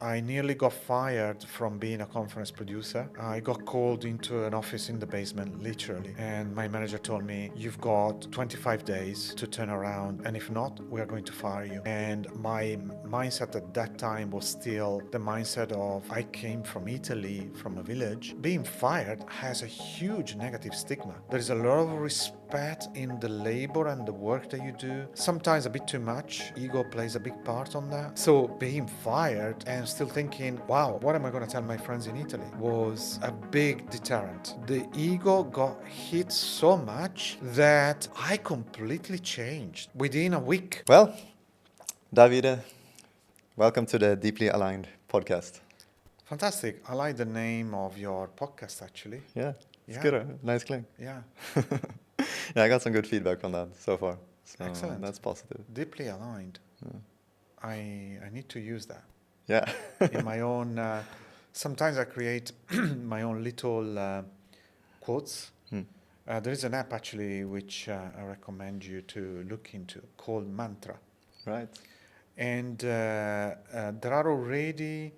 I nearly got fired from being a conference producer. I got called into an office in the basement, literally, and my manager told me, "You've got 25 days to turn around, and if not, we are going to fire you." And my mindset at that time was still the mindset of, I came from Italy, from a village. Being fired has a huge negative stigma. There is a lot of respect in the labor and the work that you do. Sometimes a bit too much. Ego plays a big part on that. So being fired and still thinking, wow, what am I going to tell my friends in Italy, was a big deterrent. The ego got hit so much that I completely changed within a week. Well, Davide, welcome to the Deeply Aligned podcast. Fantastic. I like the name of your podcast, actually. Yeah, it's Yeah. good. Nice claim. Yeah. Yeah, I got some good feedback on that so far. So Excellent. that's positive. Deeply aligned. Yeah. I need to use that Yeah. in my own. Sometimes I create my own little quotes. Hmm. There is an app actually which I recommend you to look into called Mantra, Right. and there are already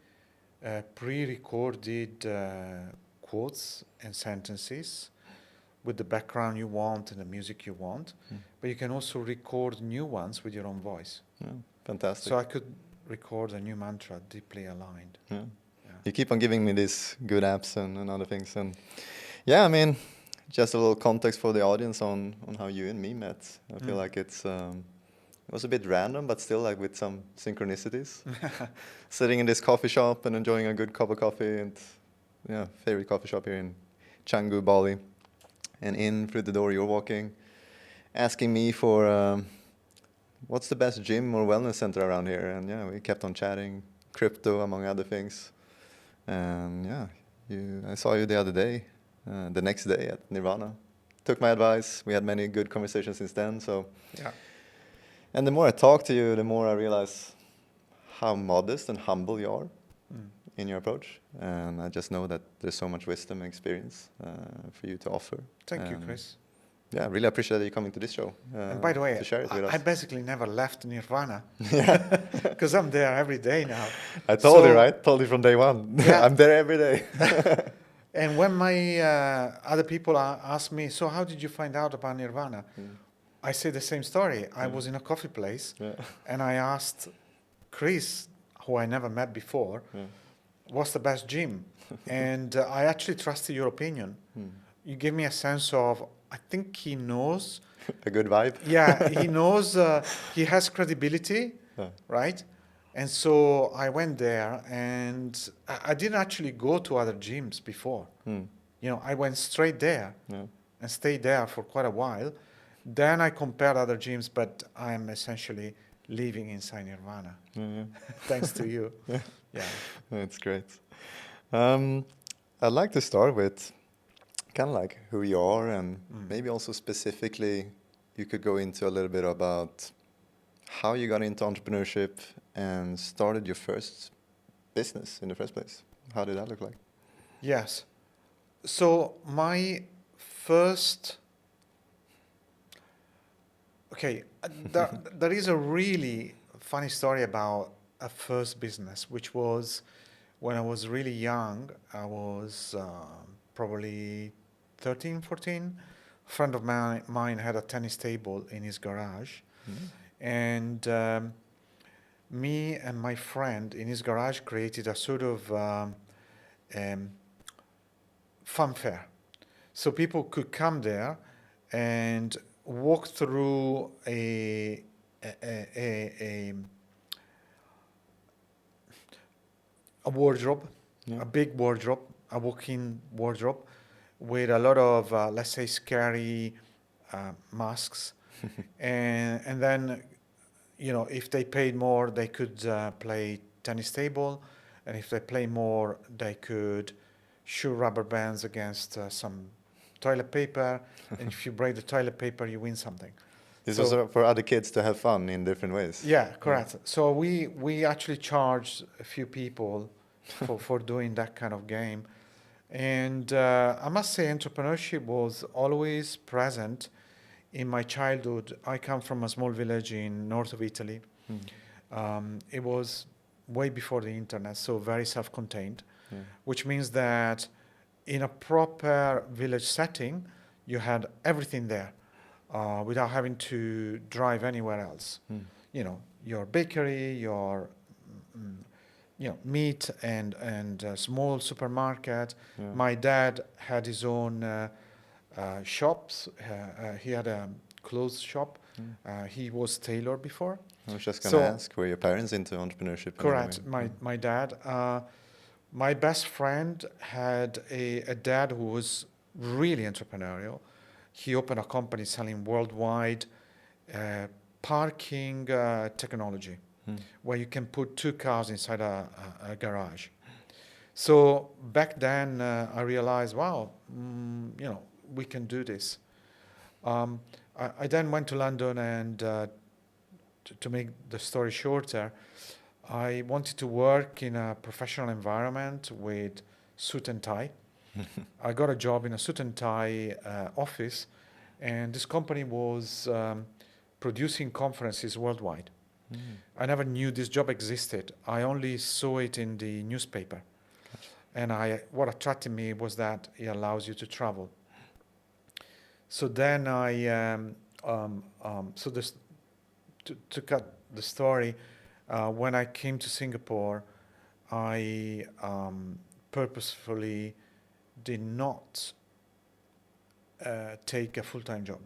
pre-recorded quotes and sentences with the background you want and the music you want, but you can also record new ones with your own voice. Yeah. Fantastic. So I could record a new mantra, deeply aligned. Yeah. Yeah. You keep on giving me these good apps and other things. And yeah, I mean, just a little context for the audience on how you and me met. I feel like it was a bit random, but still like with some synchronicities. Sitting in this coffee shop and enjoying a good cup of coffee, and yeah, favorite coffee shop here in Canggu, Bali. And in through the door you're walking, asking me for what's the best gym or wellness center around here. And yeah, we kept on chatting, crypto among other things. And yeah, I saw you the other day, the next day at Nirvana. Took my advice. We had many good conversations since then. So Yeah. and the more I talk to you, the more I realize how modest and humble you are in your approach. And I just know that there's so much wisdom and experience for you to offer. Thank you, Chris. Yeah, I really appreciate that you coming to this show. And by the way, to share it with I us. basically never left Nirvana Yeah, because I'm there every day now. I told you, So- right? Told you from day one. Yeah. I'm there every day. And when my other people ask me, so how did you find out about Nirvana? I say the same story. I was in a coffee place Yeah. and I asked Chris, who I never met before, what's the best gym? And I actually trusted your opinion. You gave me a sense of, I think he knows. A good vibe. Yeah, he knows, he has credibility, Yeah. right? And so I went there and I didn't actually go to other gyms before. You know, I went straight there Yeah. and stayed there for quite a while. Then I compared other gyms, but I'm essentially living inside Nirvana, Yeah. thanks to you. Yeah. Yeah. That's great. I'd like to start with kind of like who you are, and maybe also specifically you could go into a little bit about how you got into entrepreneurship and started your first business in the first place. How did that look like? Yes. So my first... Okay, there is a really funny story about a first business, which was when I was really young. I was probably 13, 14. A friend of mine had a tennis table in his garage. And me and my friend in his garage created a sort of fun fair. So people could come there and walk through a wardrobe, a big wardrobe, a walk-in wardrobe with a lot of, let's say, scary masks. and then, you know, if they paid more, they could play tennis table. And if they play more, they could shoot rubber bands against some toilet paper. And if you break the toilet paper, you win something. This So- was for other kids to have fun in different ways. Yeah, correct. So we actually charged a few people for doing that kind of game. And I must say entrepreneurship was always present in my childhood. I come from a small village in north of Italy. It was way before the internet, so very self-contained, Yeah. which means that in a proper village setting, you had everything there without having to drive anywhere else. Mm. You know, your bakery, your meat and small supermarket. Yeah. My dad had his own shops. He had a clothes shop. He was tailor before. I was just gonna So ask, were your parents into entrepreneurship in any correct. way? My dad. My best friend had a dad who was really entrepreneurial. He opened a company selling worldwide parking technology, where you can put two cars inside a garage. So back then, I realized, wow, we can do this. I then went to London, and to make the story shorter, I wanted to work in a professional environment with suit and tie. I got a job in a suit and tie office, and this company was producing conferences worldwide. I never knew this job existed. I only saw it in the newspaper. And what attracted me was that it allows you to travel. So then to cut the story, when I came to Singapore, I purposefully did not take a full-time job.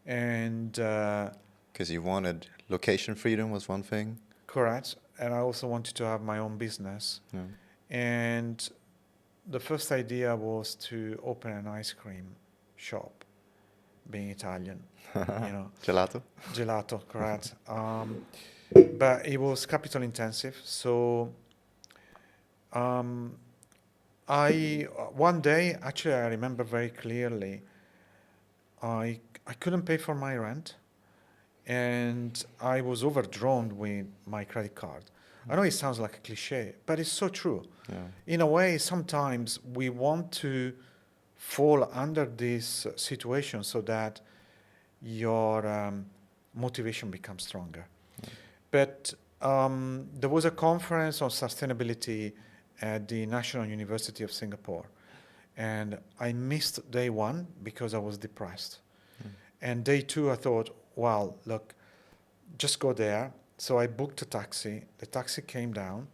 And Because you wanted location freedom was one thing. correct. And I also wanted to have my own business. Yeah. And the first idea was to open an ice cream shop, being Italian, Gelato. Gelato, correct. But it was capital intensive. So one day, actually, I remember very clearly, I couldn't pay for my rent, and I was overdrawn with my credit card. I know it sounds like a cliche, but it's so true. Yeah. In a way, sometimes we want to fall under this situation so that your motivation becomes stronger. Yeah. But there was a conference on sustainability at the National University of Singapore, and I missed day one because I was depressed. And day two, I thought, well, look, just go there. So I booked a taxi. The taxi came to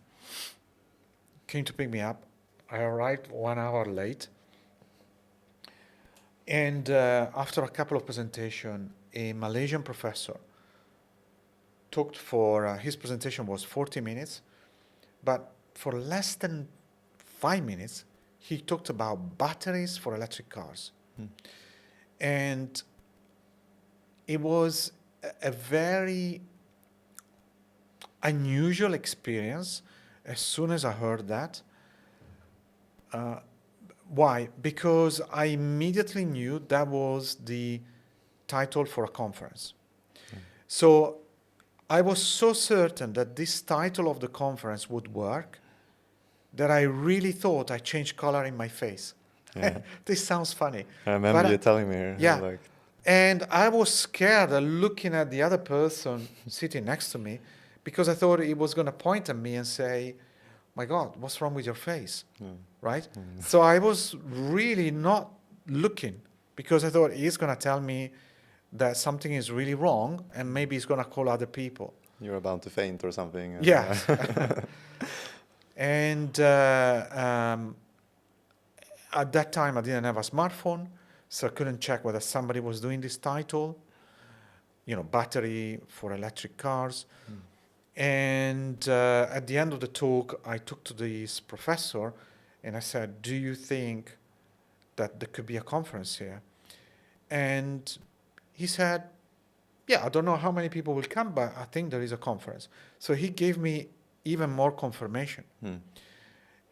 pick me up. I arrived 1 hour late. And after a couple of presentations, a Malaysian professor talked for, his presentation was 40 minutes, but for less than 5 minutes, he talked about batteries for electric cars. And it was a very unusual experience as soon as I heard that. Why? Because I immediately knew that was the title for a conference. So I was so certain that this title of the conference would work that I really thought I changed color in my face. Yeah. This sounds funny. I remember But you telling me here. yeah. Like, And I was scared looking at the other person sitting next to me because I thought he was going to point at me and say, my God, what's wrong with your face? Right? So I was really not looking because I thought he's going to tell me that something is really wrong and maybe he's going to call other people. you're about to faint or something. Yeah. And at that time, I didn't have a smartphone, so I couldn't check whether somebody was doing this title, battery for electric cars. And at the end of the talk, I talked to this professor and I said, do you think that there could be a conference here? And he said, yeah, I don't know how many people will come, but I think there is a conference. So he gave me even more confirmation.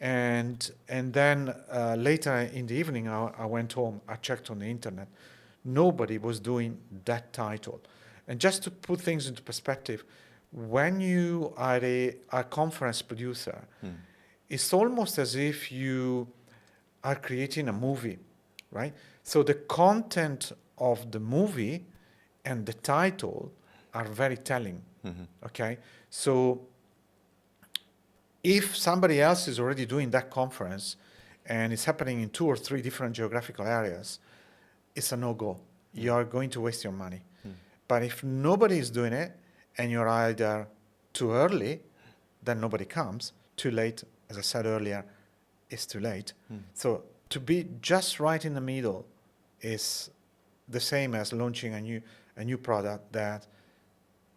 And then later in the evening, I went home, I checked on the internet. Nobody was doing that title. And just to put things into perspective, when you are a conference producer, it's almost as if you are creating a movie, right? So the content of the movie and the title are very telling, okay? So If somebody else is already doing that conference and it's happening in 2 or 3 different geographical areas, it's a no-go. You are going to waste your money. But if nobody is doing it and you're either too early, then nobody comes. Too late, as I said earlier, it's too late. So to be just right in the middle is the same as launching a new product that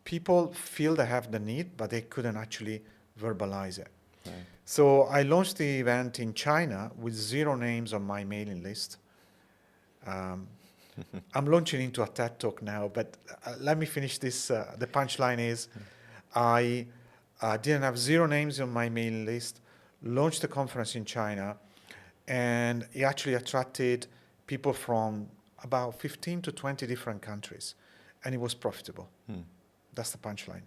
people feel they have the need, but they couldn't actually verbalize it. Right. So I launched the event in China with 0 names on my mailing list. I'm launching into a TED Talk now, but let me finish this. The punchline is I didn't have 0 names on my mailing list, launched the conference in China, and it actually attracted people from about 15 to 20 different countries, and it was profitable. That's the punchline.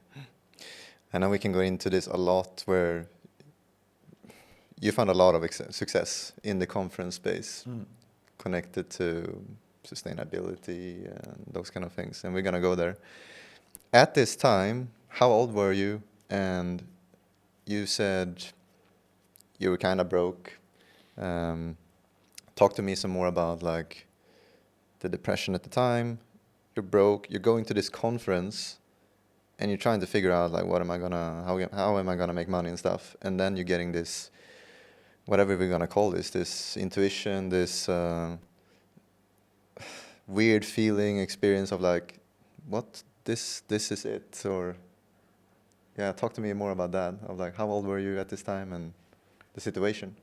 I know we can go into this a lot, where you found a lot of success in the conference space connected to sustainability and those kind of things, and we're going to go there. At this time, how old were you? And you said you were kind of broke. Talk to me some more about like the depression at the time. You're broke, you're going to this conference, and you're trying to figure out like, how am I gonna make money and stuff, and then you're getting this, whatever we're gonna call this intuition, this weird feeling, experience of like, what, this is it, or yeah, talk to me more about that, of like, how old were you at this time and the situation?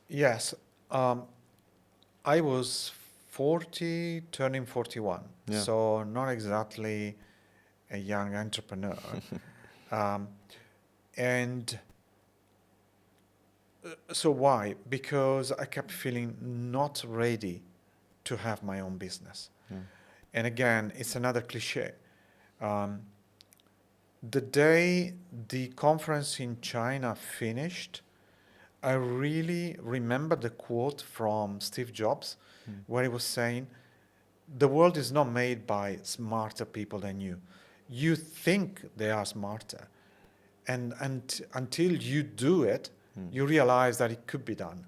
Yes, I was 40, turning 41, so not exactly a young entrepreneur. And so why? Because I kept feeling not ready to have my own business. And again, it's another cliche. The day the conference in China finished, I really remember the quote from Steve Jobs, where he was saying, the world is not made by smarter people than you. You think they are smarter. And until you do it, you realize that it could be done.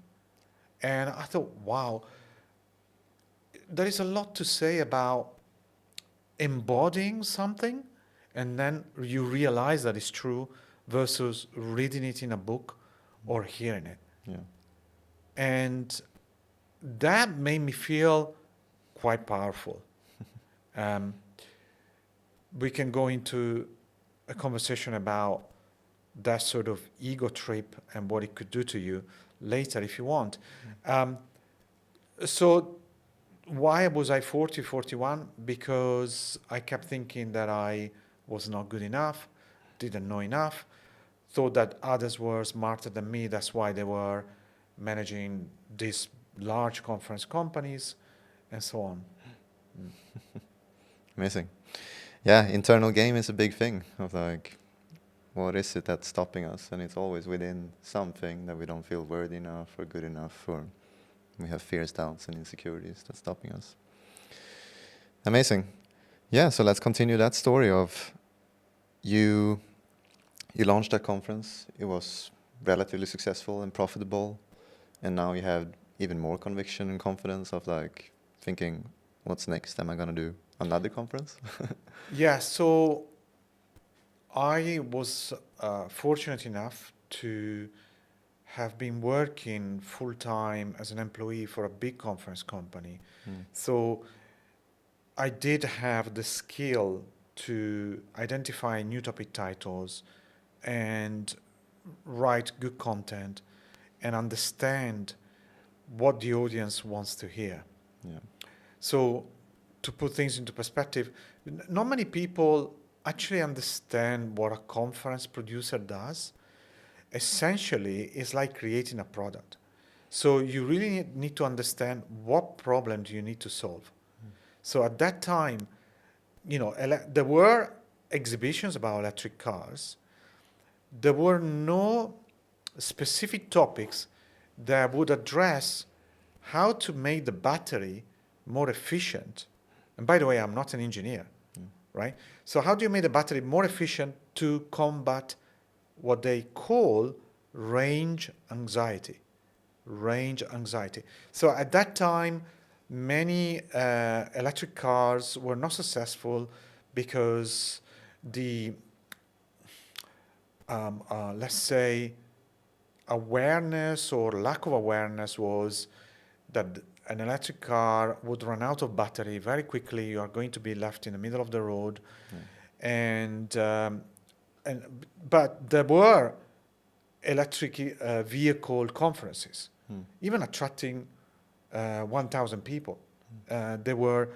And I thought, wow, there is a lot to say about embodying something, and then you realize that it's true, versus reading it in a book or hearing it. And that made me feel quite powerful. We can go into a conversation about that sort of ego trip and what it could do to you later if you want. So why was I 40, 41? Because I kept thinking that I was not good enough, didn't know enough, thought that others were smarter than me. That's why they were managing these large conference companies and so on. Amazing. Yeah, internal game is a big thing of like, what is it that's stopping us? And it's always within something that we don't feel worthy enough or good enough, or we have fears, doubts, and insecurities that's stopping us. Amazing. Yeah, so let's continue that story of you launched that conference. It was relatively successful and profitable, and now you have even more conviction and confidence of like thinking, what's next? Am I going to do another conference? Yeah, so I was fortunate enough to have been working full-time as an employee for a big conference company. So I did have the skill to identify new topic titles and write good content and understand what the audience wants to hear. So to put things into perspective, not many people actually understand what a conference producer does. Essentially, it's like creating a product. So you really need to understand what problem do you need to solve. So at that time, there were exhibitions about electric cars. There were no specific topics that would address how to make the battery more efficient. And by the way, I'm not an engineer, right? So how do you make the battery more efficient to combat what they call range anxiety. Range anxiety. So at that time, many electric cars were not successful because the, let's say, awareness or lack of awareness was that an electric car would run out of battery very quickly. You are going to be left in the middle of the road, and but there were electric vehicle conferences, even attracting 1,000 people. They were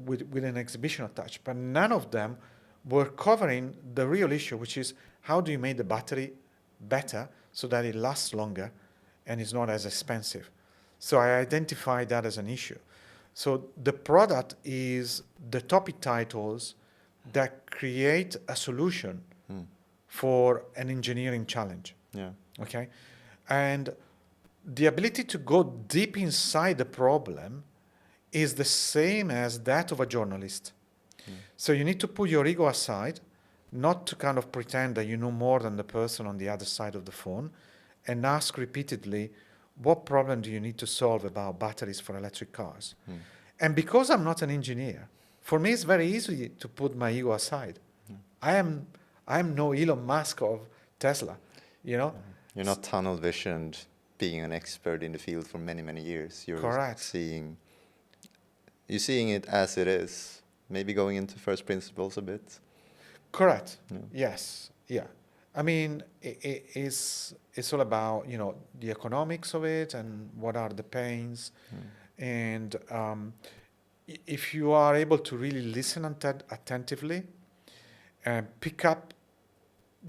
with an exhibition attached, but none of them were covering the real issue, which is how do you make the battery better so that it lasts longer and is not as expensive. So I identified that as an issue. So the product is the topic titles that create a solution for an engineering challenge. Yeah. Okay? And the ability to go deep inside the problem is the same as that of a journalist. So you need to put your ego aside, not to kind of pretend that you know more than the person on the other side of the phone, and ask repeatedly, what problem do you need to solve about batteries for electric cars? And because I'm not an engineer, for me it's very easy to put my ego aside. I am no Elon Musk of Tesla, you know? You're not tunnel visioned, being an expert in the field for many, many years. You're Correct. seeing it as it is, maybe going into first principles a bit. Correct. Yeah. Yes. Yeah. I mean, it's all about, you know, the economics of it and what are the pains. And if you are able to really listen attentively and pick up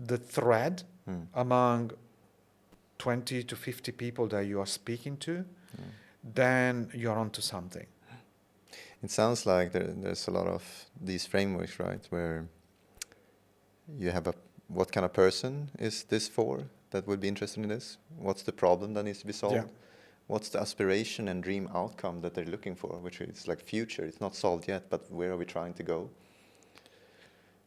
the thread among 20 to 50 people that you are speaking to, then you're onto something. It sounds like there's a lot of these frameworks, right, where you have what kind of person is this for that would be interested in this? What's the problem that needs to be solved? Yeah. What's the aspiration and dream outcome that they're looking for, which is like future. It's not solved yet, but where are we trying to go?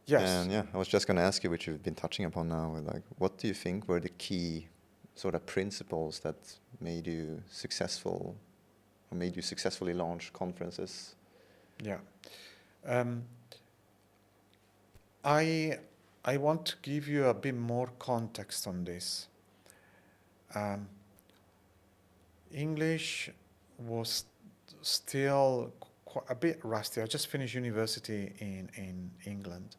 Yes. And yeah, I was just going to ask you, which you've been touching upon now, like, what do you think were the key sort of principles that made you successful, or made you successfully launch conferences? Yeah. I want to give you a bit more context on this. English was still a bit rusty. I just finished university in England,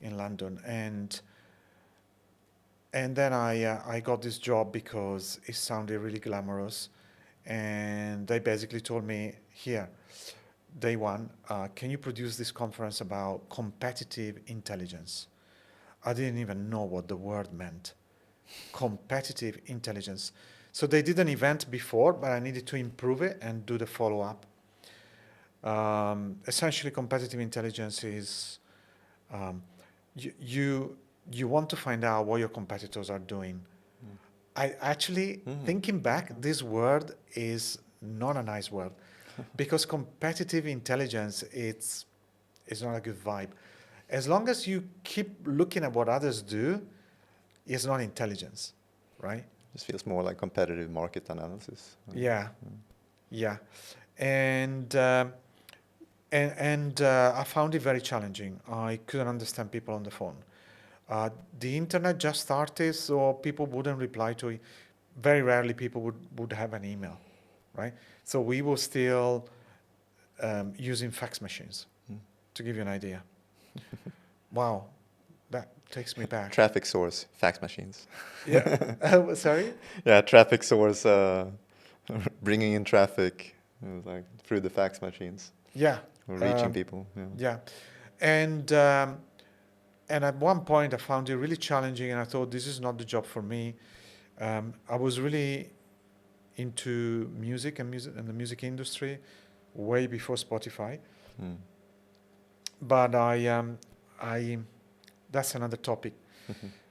in London, and then I got this job because it sounded really glamorous, and they basically told me, here, day one, can you produce this conference about competitive intelligence? I didn't even know what the word meant. Competitive intelligence. So they did an event before, but I needed to improve it and do the follow-up. Essentially, competitive intelligence is you want to find out what your competitors are doing. I actually, thinking back, this word is not a nice word because competitive intelligence, it's not a good vibe. As long as you keep looking at what others do, it's not intelligence, right? This feels more like competitive market analysis. Yeah, yeah, and I found it very challenging. I couldn't understand people on the phone. The internet just started, so people wouldn't reply to it. Very rarely people would have an email, right? So we were still using fax machines, to give you an idea. Wow, that takes me back. Traffic source, fax machines. Yeah. Sorry? Yeah, traffic source, bringing in traffic like through the fax machines. Yeah. Or reaching people. Yeah. And at one point I found it really challenging, and I thought, this is not the job for me. I was really into music and the music industry way before Spotify. But that's another topic,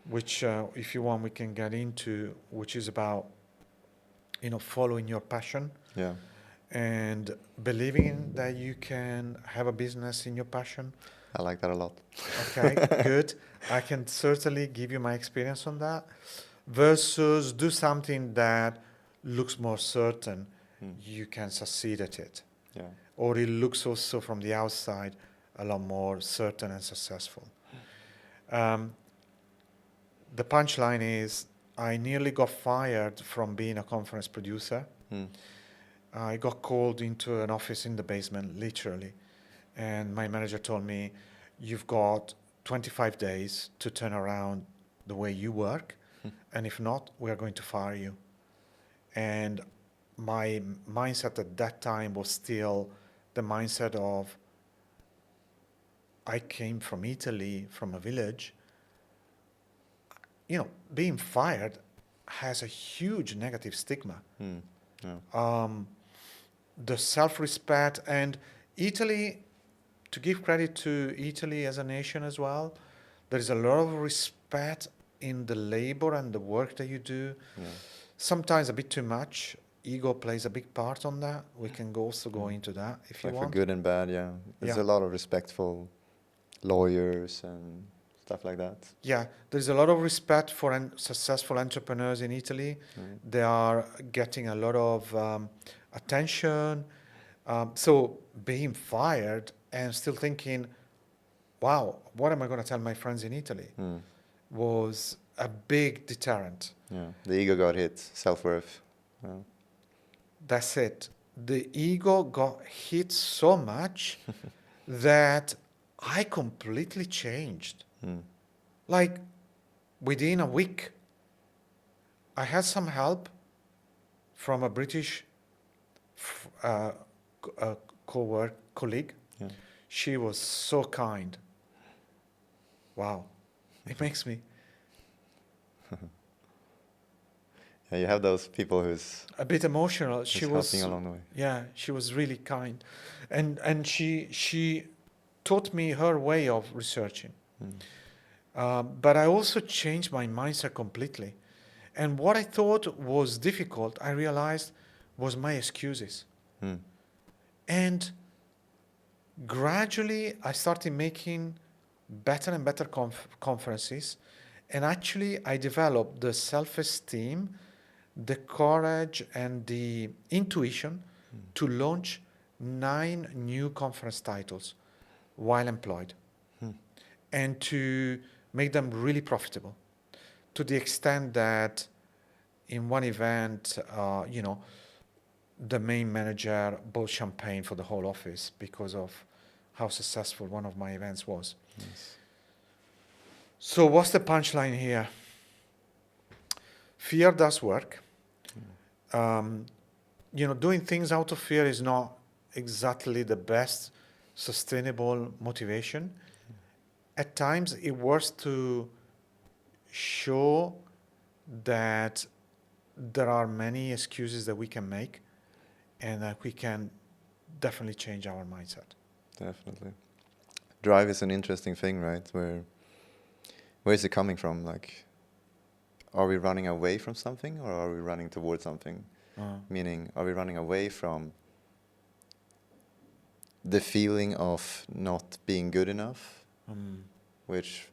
which if you want we can get into, which is about, following your passion. Yeah. And believing that you can have a business in your passion. I like that a lot. Okay, good. I can certainly give you my experience on that. versus do something that looks more certain, you can succeed at it. Yeah. Or it looks also from the outside a lot more certain and successful. Um, the punchline is I nearly got fired from being a conference producer. Mm. I got called into an office in the basement, literally. And my manager told me, you've got 25 days to turn around the way you work. And if not, we are going to fire you. And my mindset at that time was still the mindset of, I came from Italy, from a village. You know, being fired has a huge negative stigma. Mm. Yeah. The self-respect, and Italy, to give credit to Italy as a nation as well, there is a lot of respect in the labor and the work that you do. Yeah. Sometimes a bit too much. Ego plays a big part on that. We can also go into that if you Like want. for good and bad, yeah. There's Yeah. a lot of respectful lawyers and stuff like that. Yeah, there's a lot of respect for successful entrepreneurs in Italy. They are getting a lot of attention. So being fired and still thinking, wow, what am I going to tell my friends in Italy? Mm. Was a big deterrent. Yeah. The ego got hit, self-worth. Yeah. That's it. The ego got hit so much that I completely changed. Mm. Like within a week, I had some help from a British colleague. Yeah. She was so kind. Wow. It makes me Yeah, you have those people who's a bit emotional. who's She was helping along the way. Yeah, she was really kind. And she taught me her way of researching. But I also changed my mindset completely. And what I thought was difficult, I realized was my excuses. Mm. And gradually, I started making better and better conferences. And actually, I developed the self-esteem, the courage, and the intuition to launch 9 new conference titles while employed. And to make them really profitable, to the extent that in one event, the main manager bought champagne for the whole office because of how successful one of my events was. Yes. So what's the punchline here? Fear does work. Doing things out of fear is not exactly the best sustainable motivation. At times, it works to show that there are many excuses that we can make and that we can definitely change our mindset. Definitely. Drive is an interesting thing, right? Where is it coming from? Like, are we running away from something or are we running towards something? Meaning, are we running away from the feeling of not being good enough, which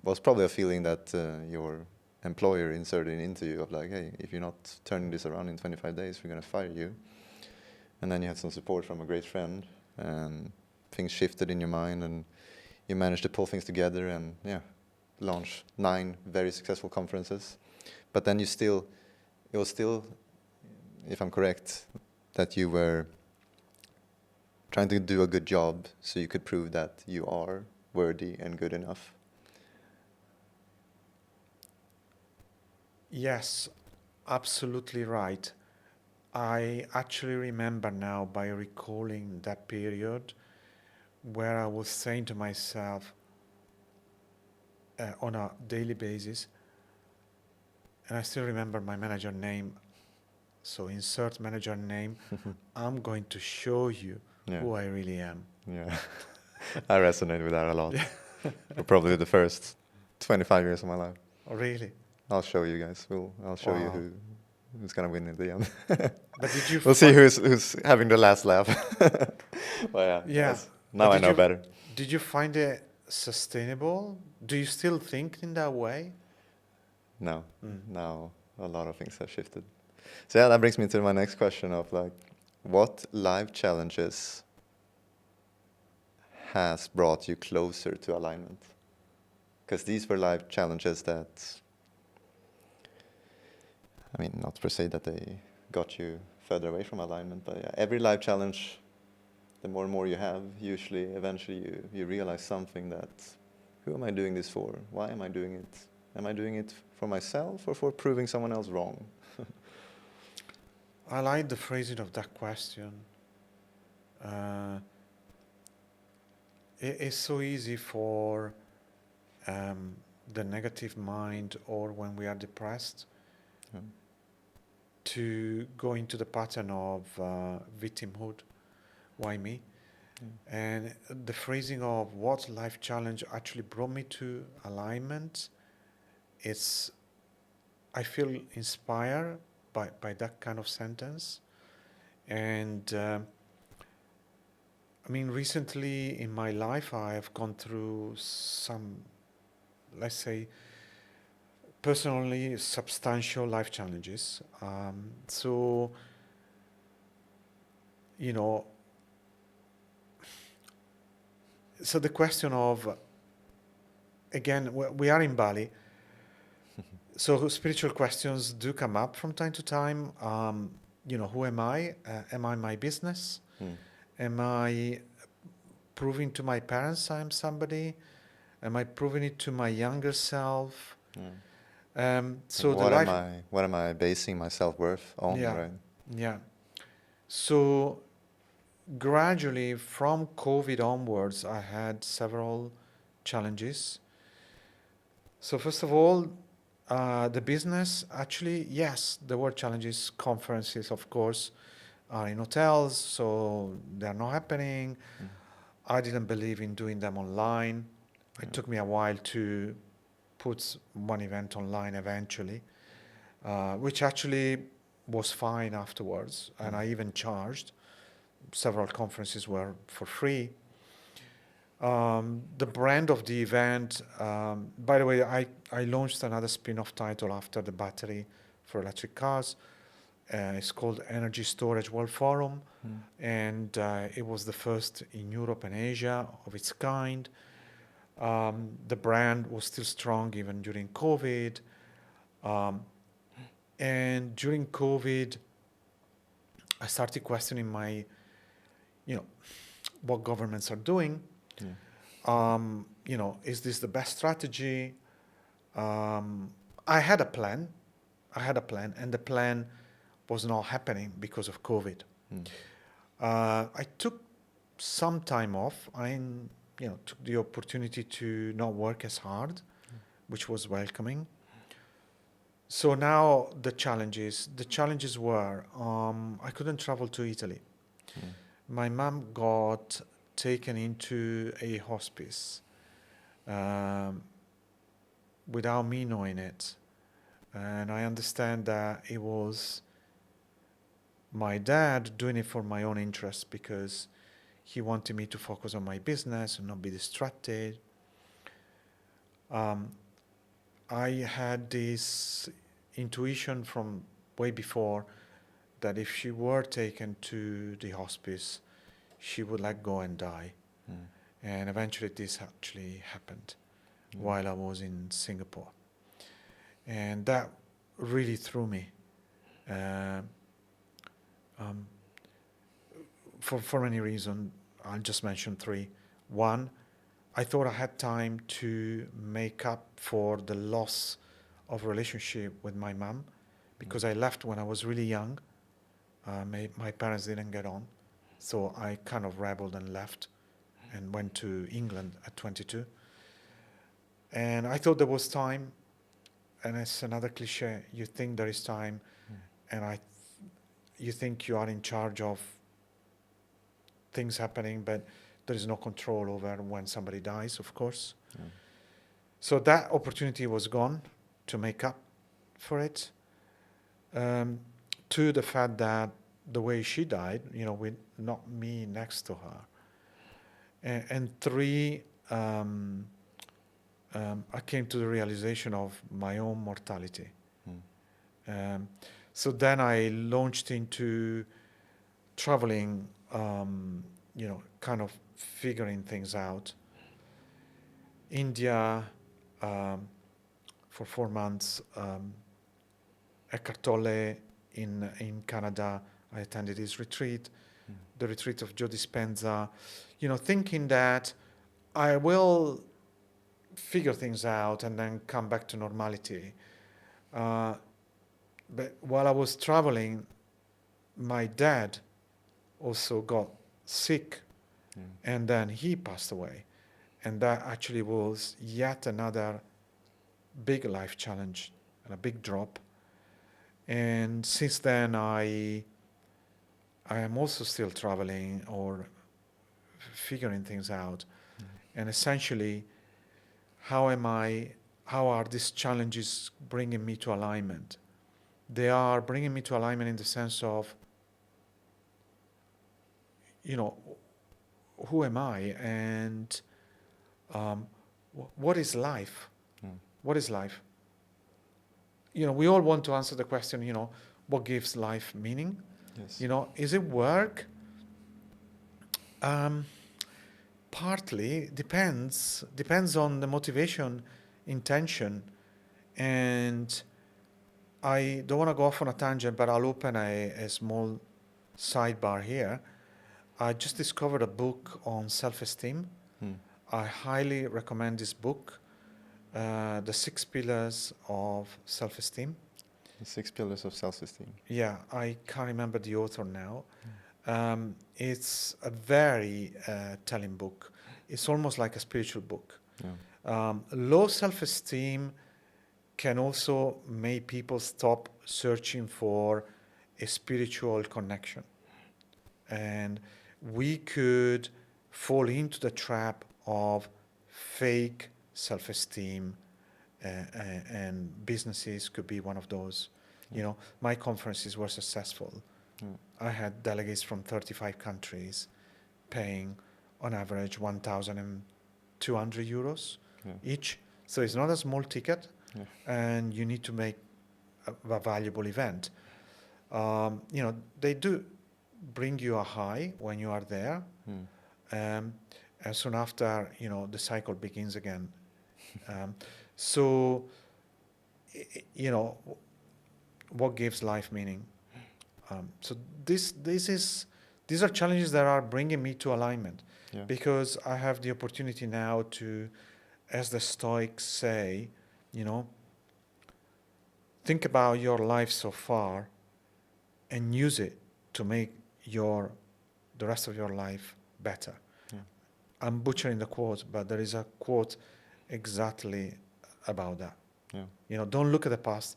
was probably a feeling that your employer inserted into you of like, hey, if you're not turning this around in 25 days, we're going to fire you. And then you had some support from a great friend and things shifted in your mind and you managed to pull things together and launch 9 very successful conferences. But then it was still, if I'm correct, that you were trying to do a good job so you could prove that you are worthy and good enough. Yes, absolutely right. I actually remember now by recalling that period where I was saying to myself on a daily basis, and I still remember my manager name, so insert manager name, I'm going to show you who I really am. Yeah, I resonate with that a lot. For probably the first 25 years of my life. Oh, really? I'll show you guys. I'll show you who's gonna win in the end. But did you? We'll see who's having the last laugh. Well, Yes. Now I know better. Did you find it sustainable? Do you still think in that way? No, Mm. now a lot of things have shifted. So yeah, that brings me to my next question of like, what life challenges has brought you closer to alignment? Because these were life challenges that, I mean, not per se that they got you further away from alignment, but yeah, every life challenge, the more and more you have, usually, eventually you realize something that, who am I doing this for? Why am I doing it? Am I doing it for myself or for proving someone else wrong? I like the phrasing of that question. Uh, it's so easy for um, the negative mind, or when we are depressed, Yeah. to go into the pattern of victimhood. Why me? Yeah. And the phrasing of what life challenge actually brought me to alignment, it's, I feel inspired by that kind of sentence. And I mean, recently in my life, I have gone through some, let's say, personally substantial life challenges. So, you know, so the question of, again, we are in Bali, so spiritual questions do come up from time to time. Who am I? Am I my business? Mm. Am I proving to my parents I'm somebody? Am I proving it to my younger self? Yeah. So the life, What am I basing my self-worth on, yeah, right? yeah. So gradually from COVID onwards, I had several challenges. So first of all, the business, actually, yes, there were challenges. Conferences, of course, are in hotels, so they're not happening. Mm. I didn't believe in doing them online. Yeah. It took me a while to put one event online eventually, which actually was fine afterwards, and Mm. I even charged. Several conferences were for free. The brand of the event, by the way, I launched another spin-off title after the battery for electric cars. It's called Energy Storage World Forum, Mm. and it was the first in Europe and Asia of its kind. The brand was still strong even during COVID. Um, and during COVID, I started questioning what governments are doing. Yeah. Is this the best strategy? Um, I had a plan. And the plan was not happening because of COVID. Mm. I took some time off. Took the opportunity to not work as hard, which was welcoming. So now the challenges were, I couldn't travel to Italy. Mm. My mom got taken into a hospice um, without me knowing it. And I understand that it was my dad doing it for my own interest, because he wanted me to focus on my business and not be distracted. Um, I had this intuition from way before that if she were taken to the hospice, she would let go and die. Mm. And eventually this actually happened Mm. while I was in Singapore. And that really threw me. Uh, um, for many reasons, I'll just mention three. One, I thought I had time to make up for the loss of relationship with my mom, because I left when I was really young. My parents didn't get on, so I kind of rebelled and left and went to England at 22. And I thought there was time, and it's another cliche. You think there is time, Mm. and you think you are in charge of things happening, but there is no control over when somebody dies, of course. Yeah. So that opportunity was gone to make up for it. To the fact that the way she died, with not me next to her. And three, I came to the realization of my own mortality. Mm. So then I launched into traveling, kind of figuring things out. India um, for 4 months, Eckhart Tolle in Canada. I attended his retreat, Mm. the retreat of Joe Dispenza, thinking that I will figure things out and then come back to normality. Uh, but while I was traveling, my dad also got sick Mm. and then he passed away. And that actually was yet another big life challenge and a big drop. And since then, I am also still traveling or figuring things out. Mm. And essentially, how are these challenges bringing me to alignment? They are bringing me to alignment in the sense of, who am I and um, what is life? Mm. What is life? We all want to answer the question, what gives life meaning? Yes. Is it work? Um, Partly depends on the motivation, intention, and I don't want to go off on a tangent, but I'll open a small sidebar here. I just discovered a book on self-esteem. Mm. I highly recommend this book, The Six Pillars of Self-Esteem. The 6 pillars of self-esteem. Yeah, I can't remember the author now. It's a very telling book. It's almost like a spiritual book. Yeah. Low self-esteem can also make people stop searching for a spiritual connection. And we could fall into the trap of fake self-esteem, and businesses could be one of those. My conferences were successful. Yeah. I had delegates from 35 countries paying on average 1,200 euros Yeah. each. So it's not a small ticket, Yeah. and you need to make a valuable event. They do bring you a high when you are there. Mm. And soon after, the cycle begins again. So, what gives life meaning? So these are challenges that are bringing me to alignment, Yeah. because I have the opportunity now to, as the Stoics say, think about your life so far and use it to make the rest of your life better. Yeah. I'm butchering the quote, but there is a quote exactly about that. Yeah. Don't look at the past.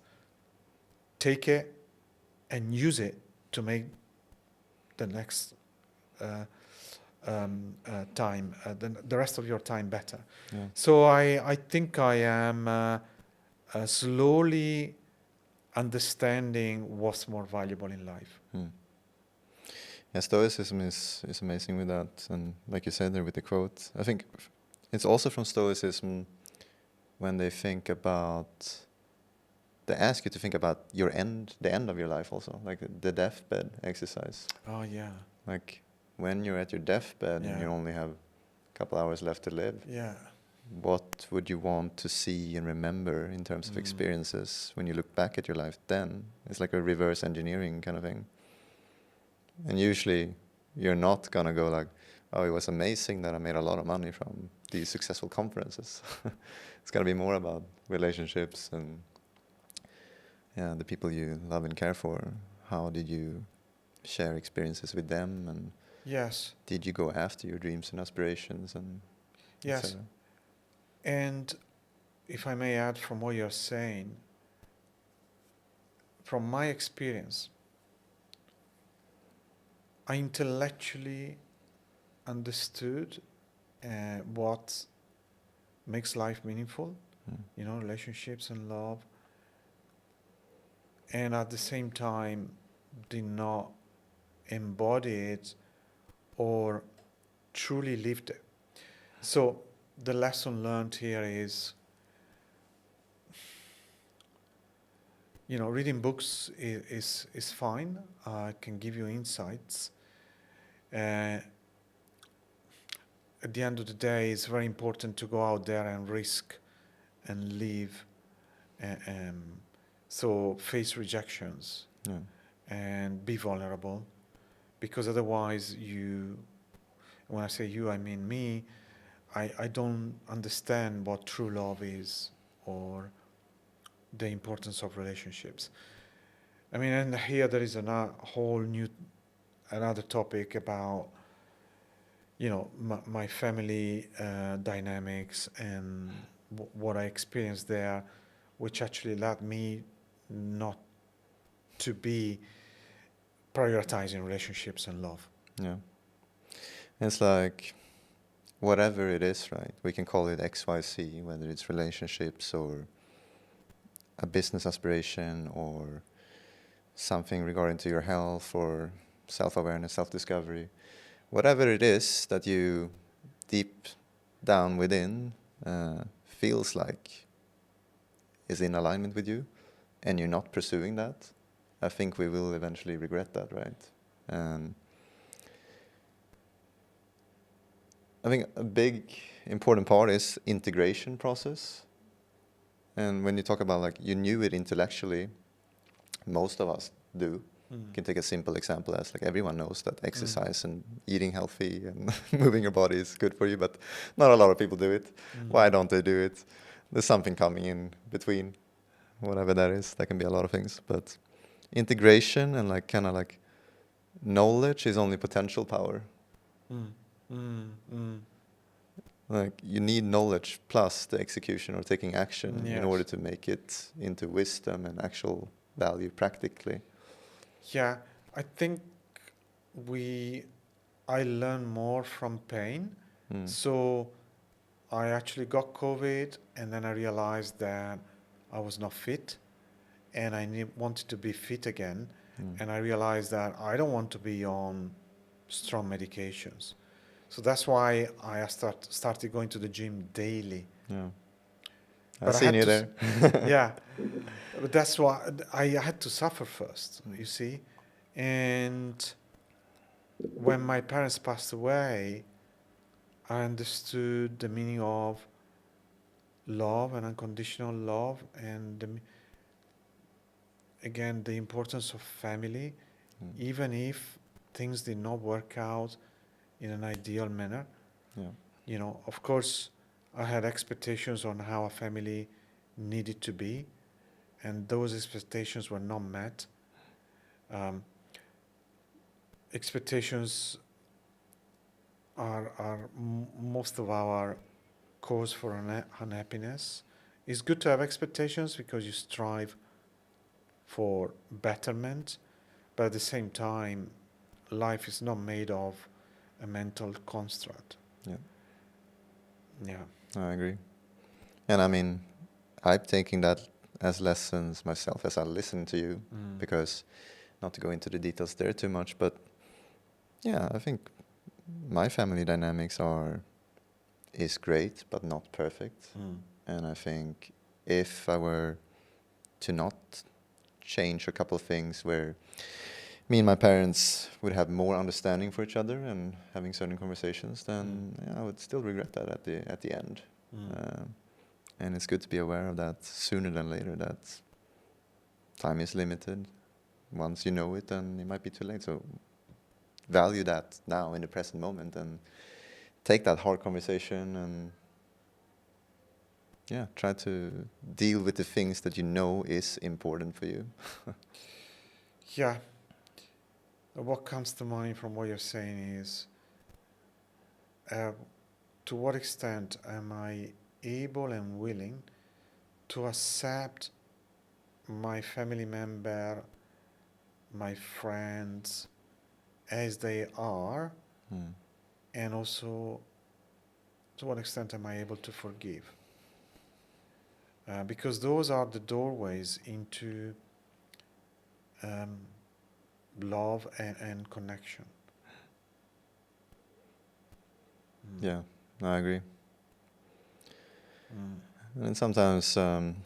Take it and use it to make the next time, the rest of your time better. Yeah. So I think I am slowly understanding what's more valuable in life. Mm. Yeah, Stoicism is amazing with that, and like you said there with the quote, I think it's also from Stoicism when they ask you to think about the end of your life also, like the deathbed exercise. Oh yeah. Like when you're at your deathbed and you only have a couple hours left to live, Yeah. what would you want to see and remember in terms of experiences when you look back at your life then? It's like a reverse engineering kind of thing. And usually you're not going to go like, oh, it was amazing that I made a lot of money from these successful conferences. It's going to be more about relationships and the people you love and care for. How did you share experiences with them? And yes. Did you go after your dreams and aspirations? And yes. etc.? And if I may add from what you're saying, from my experience, I intellectually understood what makes life meaningful, relationships and love, and at the same time did not embody it or truly lived it. So the lesson learned here is reading books is fine. Can give you insights. Uh, at the end of the day, it's very important to go out there and risk and live. So face rejections Yeah. and be vulnerable, because otherwise when I say you, I mean me, I don't understand what true love is or the importance of relationships. I mean, and here there is another topic about, my family dynamics and what I experienced there, which actually led me not to be prioritizing relationships and love. Yeah. It's like whatever it is, right? We can call it XYZ, whether it's relationships or a business aspiration or something regarding to your health or self-awareness, self-discovery. Whatever it is that you deep down within feels like is in alignment with you and you're not pursuing that, I think we will eventually regret that, right? And I think a big important part is integration process. And when you talk about like you knew it intellectually, most of us do. You can take a simple example as like everyone knows that exercise and eating healthy and moving your body is good for you, but not a lot of people do it. Why don't they do it? There's something coming in between, whatever that is. That can be a lot of things, but integration and like kind of like knowledge is only potential power. Like you need knowledge plus the execution or taking action in order to make it into wisdom and actual value practically. Yeah, I think I learn more from pain. So I actually got COVID, and then I realized that I was not fit, and wanted to be fit again. And I realized that I don't want to be on strong medications. So that's why I started going to the gym daily. Yeah. But I've seen you there. yeah, but that's why I had to suffer first, you see. And when my parents passed away, I understood the meaning of love and unconditional love, and again, the importance of family, even if things did not work out in an ideal manner. Yeah. Of course, I had expectations on how a family needed to be, and those expectations were not met. Expectations are most of our cause for unhappiness. It's good to have expectations because you strive for betterment, but at the same time, life is not made of a mental construct. Yeah. Yeah. I agree. And I mean, I'm taking that as lessons myself as I listen to you, because not to go into the details there too much, but yeah, I think my family dynamics is great, but not perfect. And I think if I were to not change a couple of things where me and my parents would have more understanding for each other and having certain conversations, then I would still regret that at the end. And it's good to be aware of that sooner than later, that time is limited. Once you know it, then it might be too late. So value that now in the present moment and take that hard conversation and try to deal with the things that you know is important for you. Yeah. What comes to mind from what you're saying is, to what extent am I able and willing to accept my family member, my friends, as they are, and also to what extent am I able to forgive? Because those are the doorways into love and connection. Yeah, I agree. And sometimes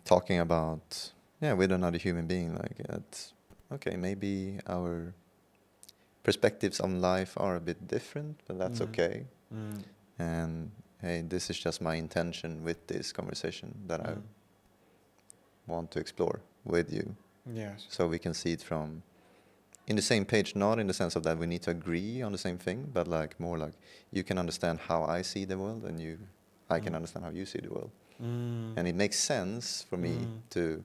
talking about yeah, with another human being. Like, okay, maybe our perspectives on life are a bit different, but that's okay. And hey, this is just my intention with this conversation that I want to explore with you. Yes. So we can see it from in the same page, not in the sense of that we need to agree on the same thing, but like more like you can understand how I see the world and I can understand how you see the world. And it makes sense for me to,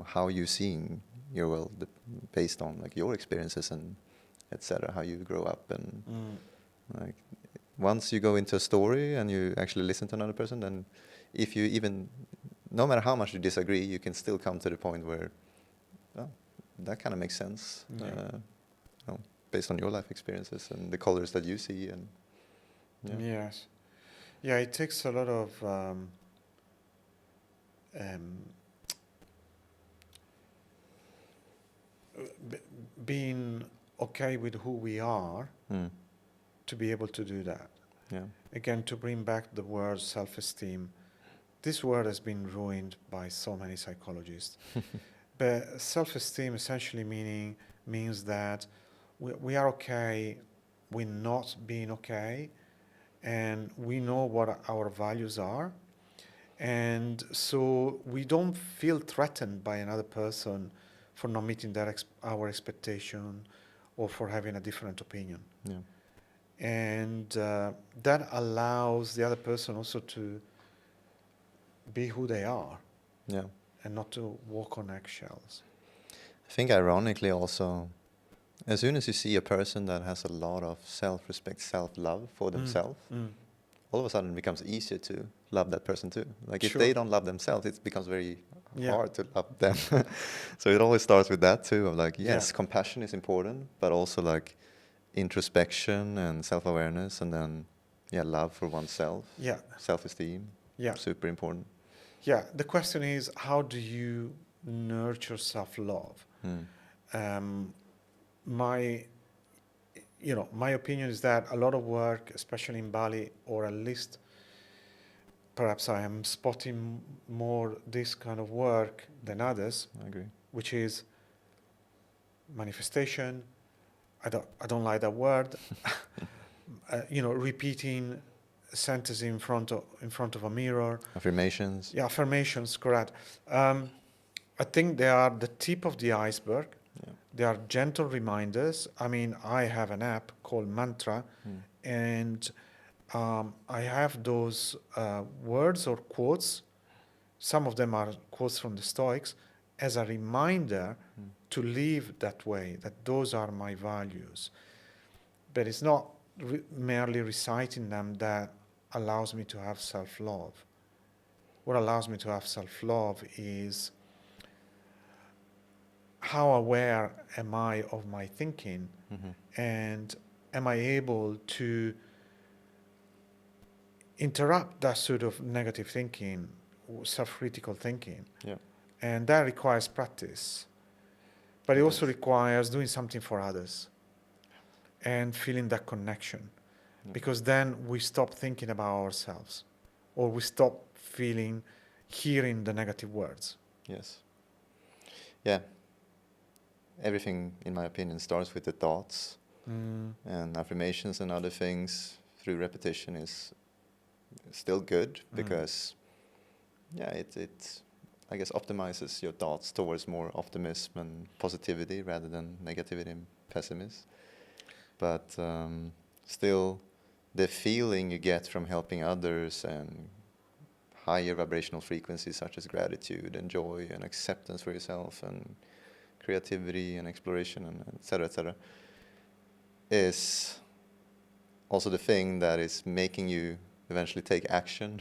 how you seeing your world based on like your experiences and etc., how you grow up. And like once you go into a story and you actually listen to another person, then if you even, no matter how much you disagree, you can still come to the point where, oh, that kind of makes sense, based on your life experiences and the colors that you see. And Yes. Yeah, it takes a lot of being okay with who we are to be able to do that. Yeah. Again, to bring back the word self-esteem, this word has been ruined by so many psychologists. But self-esteem essentially means that we are okay with not being okay, and we know what our values are, and so we don't feel threatened by another person for not meeting our expectation or for having a different opinion. Yeah. And that allows the other person also to be who they are. Yeah. And not to walk on eggshells. I think ironically also, as soon as you see a person that has a lot of self-respect, self-love for themselves, all of a sudden it becomes easier to love that person too. Like if they don't love themselves, it becomes very hard to love them. So it always starts with that too, of like, yes, compassion is important, but also like introspection and self-awareness, and then love for oneself, self-esteem, super important. Yeah, the question is, how do you nurture self-love? My opinion is that a lot of work, especially in Bali, or at least perhaps I am spotting more this kind of work than others. I agree. Which is manifestation. I don't like that word. Repeating sentences in front of a mirror. Affirmations. Yeah, affirmations, correct. I think they are the tip of the iceberg. Yeah. They are gentle reminders. I mean, I have an app called Mantra, and I have those words or quotes. Some of them are quotes from the Stoics, as a reminder to live that way, that those are my values. But it's not merely reciting them that allows me to have self-love. What allows me to have self-love is how aware am I of my thinking, and am I able to interrupt that sort of negative thinking, self-critical thinking. Yeah. And that requires practice. But it also requires doing something for others and feeling that connection. Yeah. Because then we stop thinking about ourselves, or we stop hearing the negative words. Yes. Yeah. Everything, in my opinion, starts with the thoughts, and affirmations and other things through repetition is still good, because it I guess optimizes your thoughts towards more optimism and positivity rather than negativity and pessimism. But still, the feeling you get from helping others and higher vibrational frequencies such as gratitude and joy and acceptance for yourself and creativity and exploration and et cetera, is also the thing that is making you eventually take action,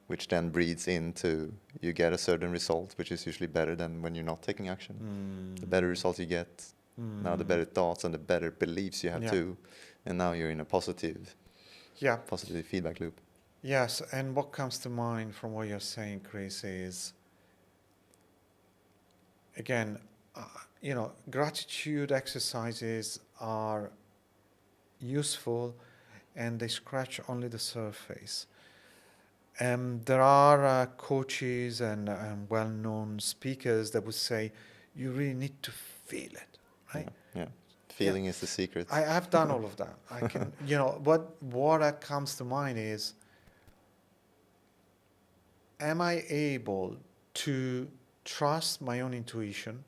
which then breeds into you get a certain result, which is usually better than when you're not taking action. The better results you get, now the better thoughts and the better beliefs you have too, and now you're in a positive feedback loop. Yes, and what comes to mind from what you're saying, Chris, is again, gratitude exercises are useful, and they scratch only the surface. There are coaches and well-known speakers that would say you really need to feel it, right? Yeah. Yeah. Yeah. Feeling is the secret. I've done all of that. I can, what comes to mind is, am I able to trust my own intuition,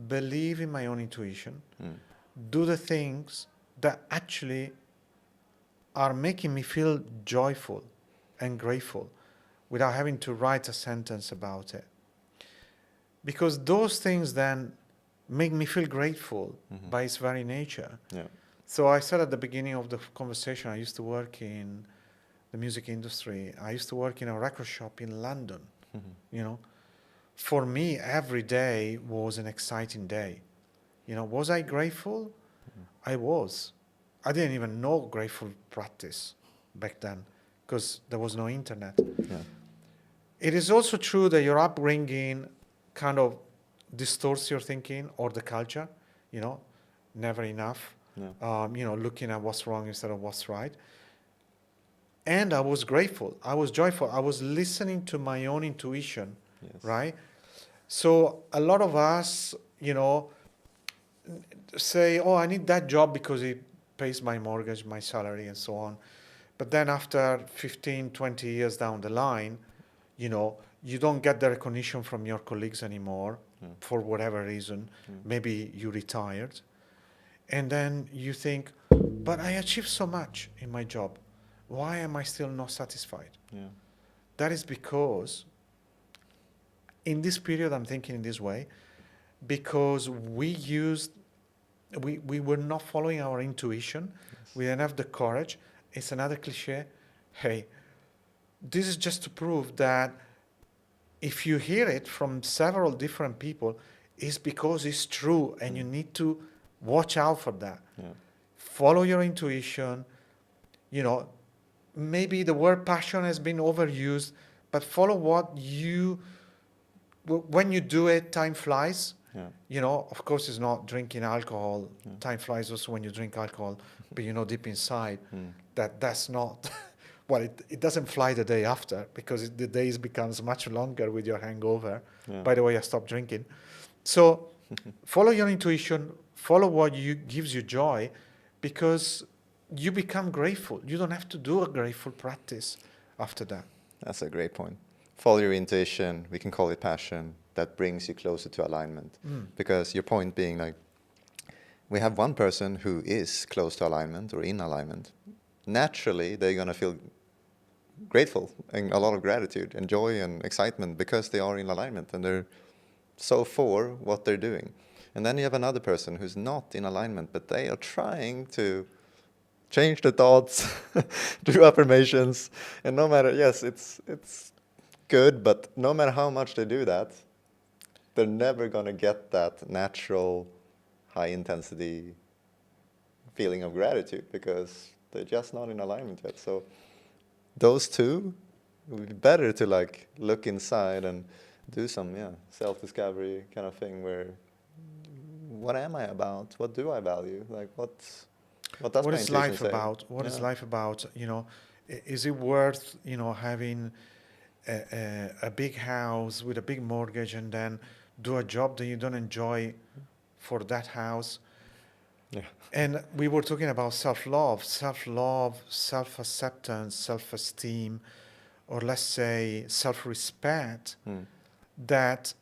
believe in my own intuition, Mm. do the things that actually are making me feel joyful and grateful without having to write a sentence about it? Because those things then make me feel grateful Mhm. by its very nature. Yeah. So I said at the beginning of the conversation, I used to work in the music industry. I used to work in a record shop in London. Mhm. You know, for me, every day was an exciting day. Was I grateful? I was. I didn't even know grateful practice back then because there was no internet. Yeah. It is also true that your upbringing kind of distorts your thinking or the culture, never enough, Yeah. looking at what's wrong instead of what's right. And I was grateful. I was joyful. I was listening to my own intuition, Yes. right? So a lot of us, say, oh, I need that job because it pays my mortgage, my salary, and so on. But then after 15, 20 years down the line, you don't get the recognition from your colleagues anymore Yeah. for whatever reason. Mm. Maybe you retired. And then you think, but I achieved so much in my job. Why am I still not satisfied? Yeah. That is because in this period, I'm thinking in this way, because we were not following our intuition. Yes. We didn't have the courage. It's another cliche. Hey, this is just to prove that if you hear it from several different people, it's because it's true and you need to watch out for that. Yeah. Follow your intuition. Maybe the word passion has been overused, but follow when you do it, time flies. Yeah. Of course, it's not drinking alcohol. Yeah. Time flies also when you drink alcohol, but deep inside Mm. that's not, well, it doesn't fly the day after because the days becomes much longer with your hangover. Yeah. By the way, I stopped drinking. So follow your intuition, follow what gives you joy, because you become grateful. You don't have to do a grateful practice after that. That's a great point. Follow your intuition, we can call it passion, that brings you closer to alignment. Because your point being like, we have one person who is close to alignment or in alignment. Naturally, they're going to feel grateful and a lot of gratitude and joy and excitement because they are in alignment and they're so for what they're doing. And then you have another person who's not in alignment, but they are trying to change the thoughts, do affirmations, and no matter, yes, it's good, but no matter how much they do that, they're never going to get that natural high intensity feeling of gratitude because they're just not in alignment yet. So those two, it would be better to like look inside and do some self-discovery kind of thing where what am I about? What do I value? Like what does What my is intuition life say? about? What is Yeah. life about? Is it worth, having a big house with a big mortgage and then do a job that you don't enjoy for that house? Yeah. And we were talking about self-love, self-acceptance, self-esteem, or let's say self-respect, Mm. that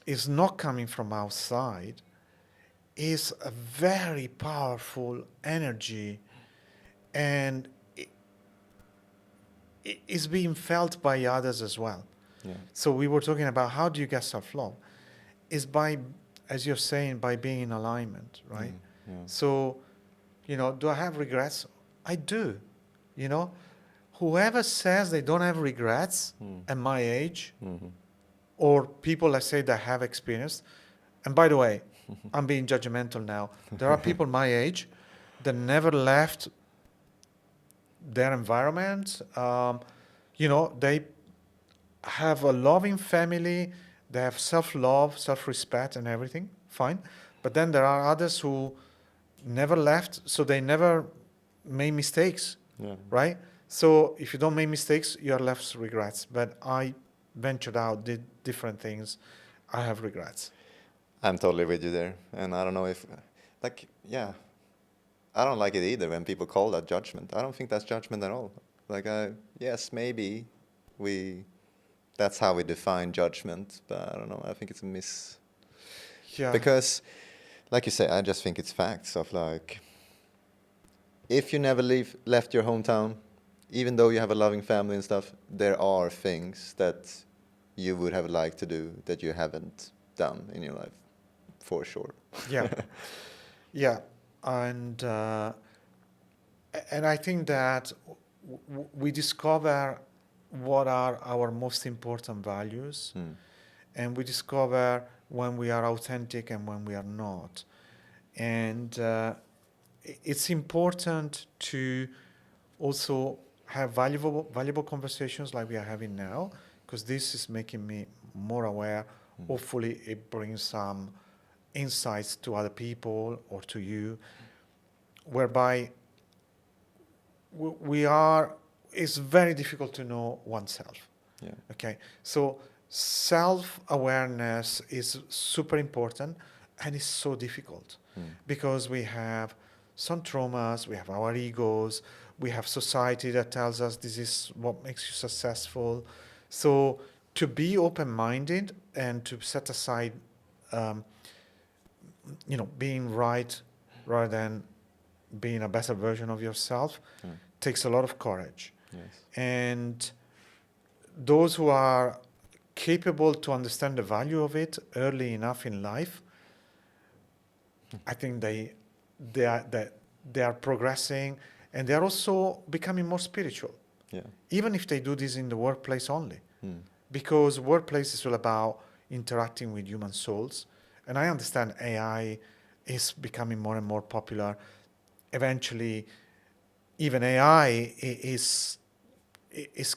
is not coming from outside, is a very powerful energy, and it is being felt by others as well. Yeah. So we were talking about how do you get self-love? Is by, as you're saying, by being in alignment, right? Yeah. So, do I have regrets? I do. Whoever says they don't have regrets at my age, Mm-hmm. or people, let's say, that have experienced, and by the way, I'm being judgmental now. There are people my age that never left their environment. They have a loving family, they have self-love, self-respect and everything, fine. But then there are others who never left, so they never made mistakes, Yeah. right? So if you don't make mistakes, you're left with regrets. But I ventured out, did different things. I have regrets. I'm totally with you there. And I don't know if, like, yeah, I don't like it either when people call that judgment. I don't think that's judgment at all. Like, yes, maybe we, that's how we define judgment, but I don't know. I think it's a miss. Yeah. Because, like you say, I just think it's facts of like, if you never left your hometown, even though you have a loving family and stuff, there are things that you would have liked to do that you haven't done in your life, for sure. Yeah. Yeah. And I think that we discover what are our most important values, and we discover when we are authentic and when we are not. And it's important to also have valuable conversations like we are having now, because this is making me more aware. Hopefully it brings some insights to other people or to you, whereby we are, it's very difficult to know oneself. Yeah. Okay, so self-awareness is super important, and it's so difficult because we have some traumas, we have our egos, we have society that tells us this is what makes you successful. So to be open-minded and to set aside, being right rather than being a better version of yourself takes a lot of courage. Yes. And those who are capable to understand the value of it early enough in life, I think they are progressing, and they are also becoming more spiritual. Yeah. Even if they do this in the workplace only, because workplace is all about interacting with human souls. And I understand AI is becoming more and more popular. Eventually, even AI is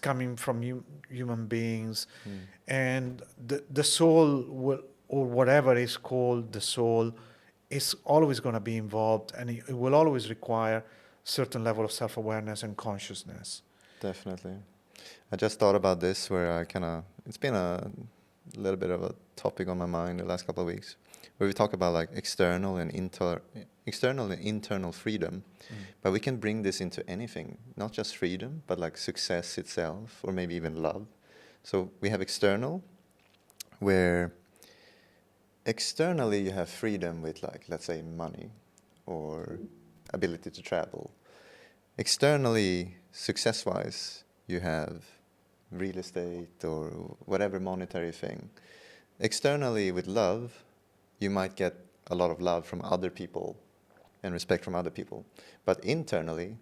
coming from human beings, and the soul will, or whatever is called the soul, is always going to be involved, and it will always require certain level of self-awareness and consciousness. Definitely. I just thought about this where it's been a little bit of a topic on my mind the last couple of weeks, where we talk about like external and internal freedom. But we can bring this into anything, not just freedom, but like success itself, or maybe even love. So we have external, where externally you have freedom with, like, let's say money or ability to travel. Externally, success-wise, you have real estate or whatever monetary thing. Externally, with love, you might get a lot of love from other people and respect from other people. But internally,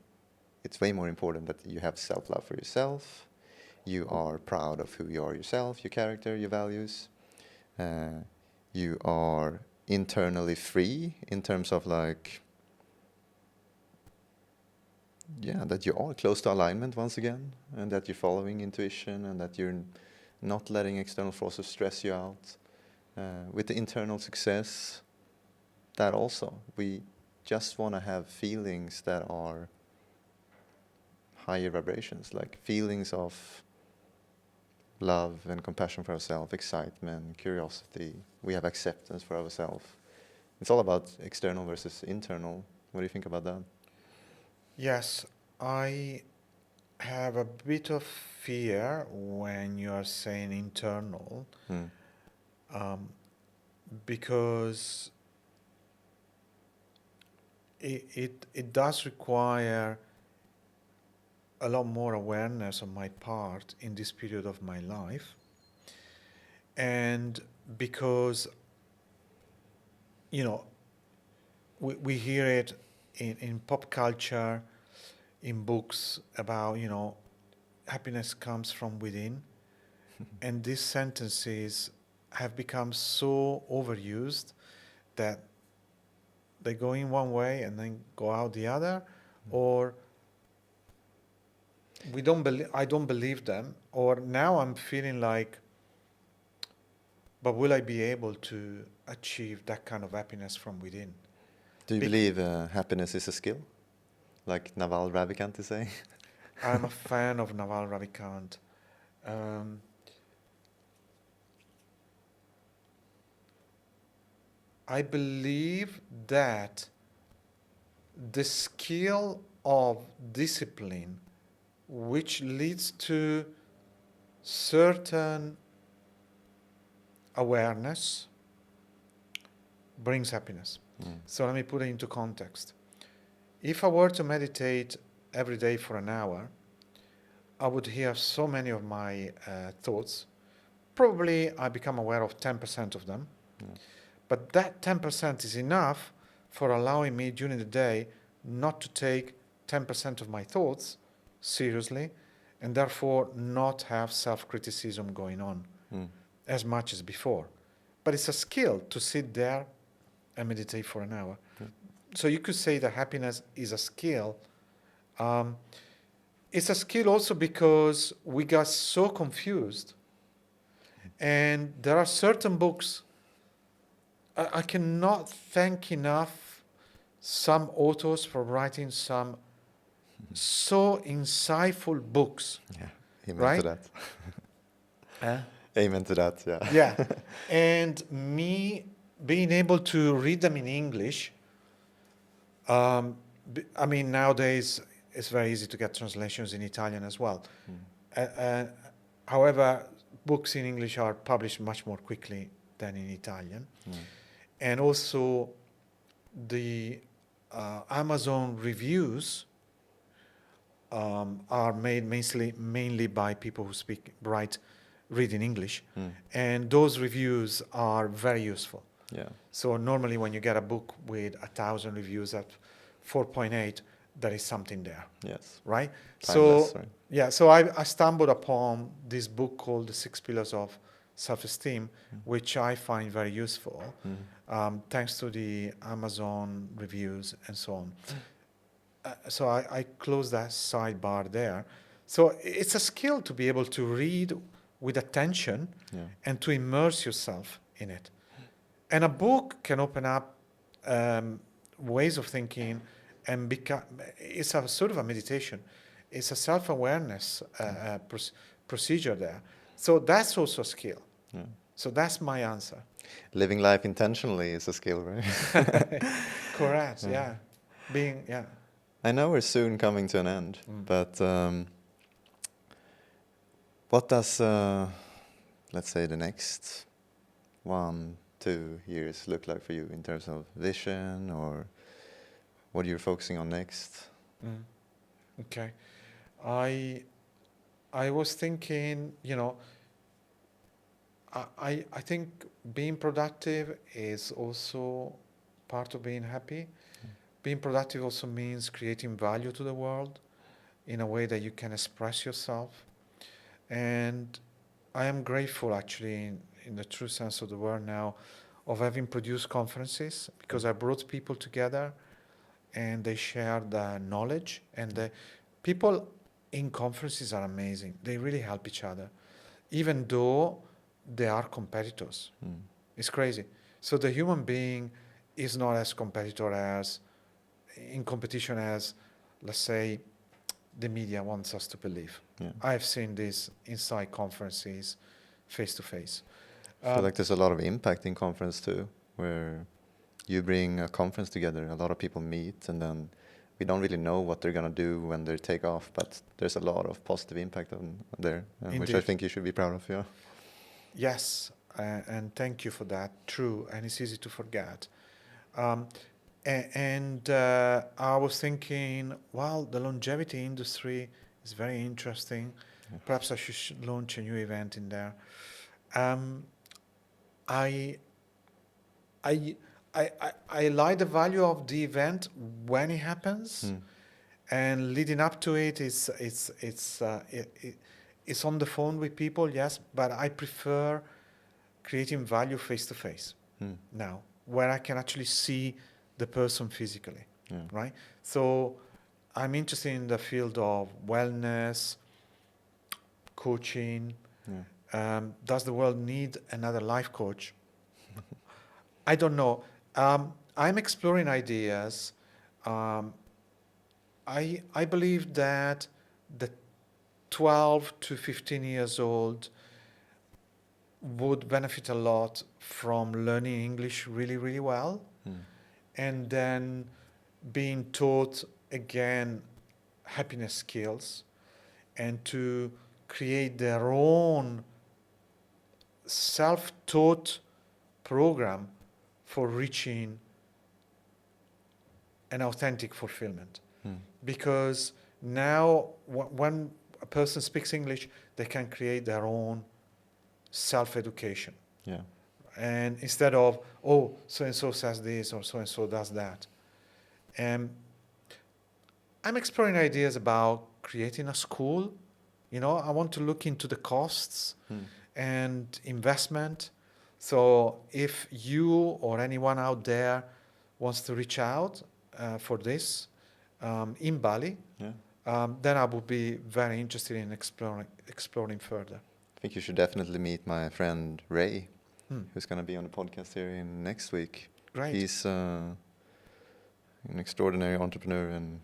it's way more important that you have self-love for yourself. You are proud of who you are yourself, your character, your values. You are internally free in terms of like, that you are close to alignment once again, and that you're following intuition, and that you're not letting external forces stress you out. With the internal success, that also, we just want to have feelings that are higher vibrations, like feelings of love and compassion for ourselves, excitement, curiosity. We have acceptance for ourselves. It's all about external versus internal. What do you think about that? Yes, I have a bit of fear when you are saying internal, because it does require a lot more awareness on my part in this period of my life. And because, we hear it in pop culture, in books about, happiness comes from within. And these sentences have become so overused that they go in one way and then go out the other, or I don't believe them, or now I'm feeling like, but will I be able to achieve that kind of happiness from within? Do you believe happiness is a skill, like Naval Ravikant is saying? I'm a fan of Naval Ravikant. Um, I believe that the skill of discipline, which leads to certain awareness, brings happiness. Mm. So let me put it into context. If I were to meditate every day for an hour, I would hear so many of my thoughts. Probably I become aware of 10% of them, Yeah. but that 10% is enough for allowing me during the day not to take 10% of my thoughts seriously and therefore not have self-criticism going on Mm. as much as before. But it's a skill to sit there and meditate for an hour. Yeah. So you could say that happiness is a skill. Um, it's a skill also because we got so confused. And there are certain books, I cannot thank enough some authors for writing some so insightful books, Yeah. Amen to right? that. Uh, Amen to that. Yeah. yeah. And me being able to read them in English, I mean, nowadays it's very easy to get translations in Italian as well. Mm. Uh, however, books in English are published much more quickly than in Italian. Mm. And also the Amazon reviews are made mainly by people who read in English, Mm. and those reviews are very useful. Yeah. So normally when you get a book with 1,000 reviews at 4.8, there is something there, Yes. right? Timeless. So Right. yeah, so I stumbled upon this book called The Six Pillars of Self-Esteem, which I find very useful, thanks to the Amazon reviews and so on. So I close that sidebar there. So it's a skill to be able to read with attention Yeah. and to immerse yourself in it. And a book can open up ways of thinking and become, it's a sort of a meditation. It's a self-awareness procedure there. So that's also a skill. Yeah. So that's my answer. Living life intentionally is a skill, right? Correct, yeah. Being, yeah. I know we're soon coming to an end, but what does, let's say, the next 1-2 years look like for you in terms of vision, or what you're focusing on next? Okay. I was thinking, I think being productive is also part of being happy. Being productive also means creating value to the world in a way that you can express yourself. And I am grateful, actually, in the true sense of the word now, of having produced conferences, because I brought people together and they shared their knowledge. And the people in conferences are amazing. They really help each other, even though they are competitors. It's crazy. So the human being is not as in competition as, let's say, the media wants us to believe. Yeah. I've seen this inside conferences, face to face. I feel like there's a lot of impact in conference too, where you bring a conference together, a lot of people meet, and then we don't really know what they're gonna do when they take off, but there's a lot of positive impact on there, which I think you should be proud of. Yeah. Yes, and thank you for that. True, and it's easy to forget. And I was thinking, well, the longevity industry is very interesting. Yeah. Perhaps I should launch a new event in there. I, I, I like the value of the event when it happens, and leading up to it, it's on the phone with people, yes, but I prefer creating value face to face now, where I can actually see the person physically, right? So I'm interested in the field of wellness, coaching. Does the world need another life coach? I don't know. I'm exploring ideas. I believe that the 12 to 15 years old would benefit a lot from learning English really, really well, and then being taught again happiness skills, and to create their own self-taught program for reaching an authentic fulfillment. Because now when a person speaks English, they can create their own self-education. Yeah. And instead of, oh, so-and-so says this or so-and-so does that. And I'm exploring ideas about creating a school. You know, I want to look into the costs and investment. So if you or anyone out there wants to reach out for this in Bali, then I would be very interested in exploring further. I think you should definitely meet my friend Ray, who's going to be on the podcast here in next week. Great. He's an extraordinary entrepreneur and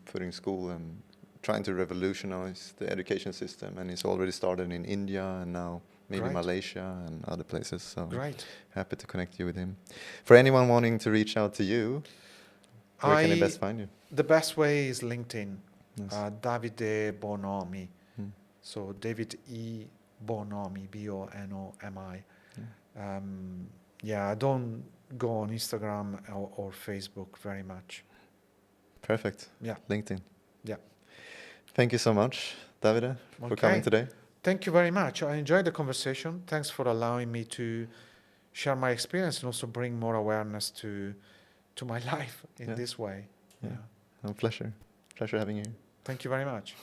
putting school and trying to revolutionize the education system. And he's already started in India and now maybe Malaysia and other places. So happy to connect you with him. For anyone wanting to reach out to you, where can they best find you? The best way is LinkedIn. Davide Bonomi. So David E. Bonomi, Bonomi. I don't go on Instagram or Facebook very much. Perfect. Yeah. LinkedIn. Yeah. Thank you so much, Davide, for coming today. Thank you very much. I enjoyed the conversation. Thanks for allowing me to share my experience and also bring more awareness to my life in this way. A pleasure. Pleasure having you. Thank you very much.